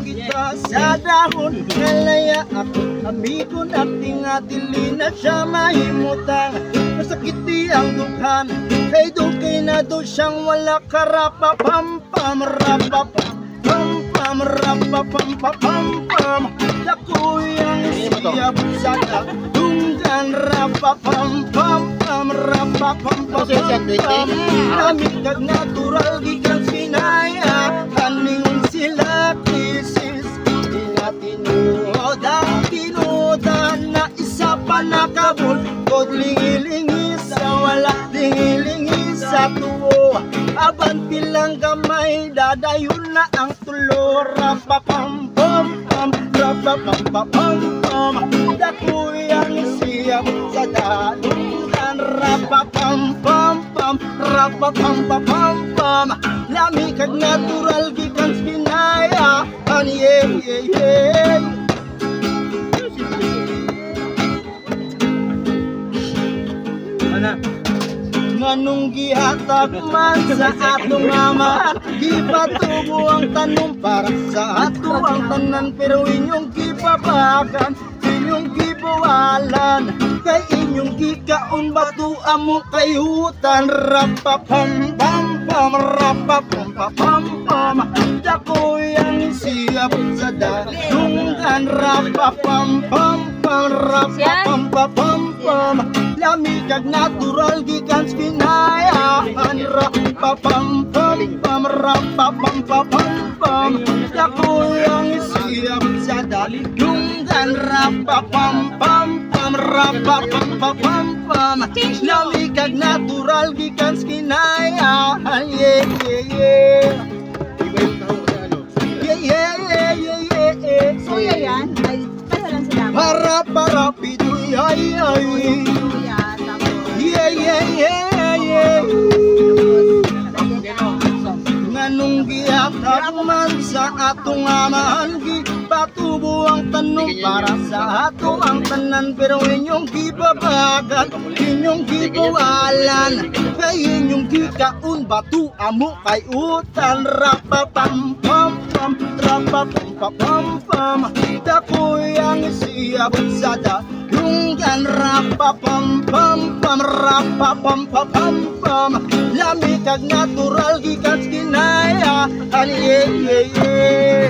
kita sa dahon nalaya ako amigo nating atili na siya mahimutang masakit ang dukhan kay dukay na do siyang wala karapa pam pam rapa pam pam rapa pam pam pam dakuyang siya busada tunggan rapa pam pam pam rapa pam pam pam lamig kag natural gikan sinaya kaningon sila krisis tinatinuodan tinuodan na isa pa nakabul kod lingilingi sa wala lingilingi sa tuo aban pilang gamay dadayon na ang tulo rapa pam pam pam rapa pam pam pam dakuyang siyam sa dalungan rapa pam pam pam rapa pam pam pam lami kag natural gikan pinaya yeah yeah yeah nganong gihatag man sa atong amahan gipatubo ang tanong para sa ato ang tanan pero inyong gipabagan inyong gibawalan kay inyong gikaon bato amo kay hutan rapapam pam pam rapapam pam pam dakuyang siyap sa dalungan rapapam pam pam rapapam pam pam lamig kag natural gikan pinayahan rapapam pam pam rapapam pam pam dakuyang siyap sa dalungan rapapam pam pam rapapam pam pam lamig kag natural gikan pinayahan yeah yeah yeah yeah yeah yeah yeah Kuya yan, ay kaya lang sila. para piduy ay ay Kuya, tapos yeah yeah yeah yeah nganong gihatag man sa atong amahan gipatubo ang tanong para sa ato ang tanan pero inyong gibabagan inyong gibawalan kay inyong gikaon batu amo kay utan rapapam pam pam rapapam pam pam dakuyang siyap sa dalungan rapapam pam pam rapapam pam pam lamig kag natural gikan kinaya yeah yeah yeah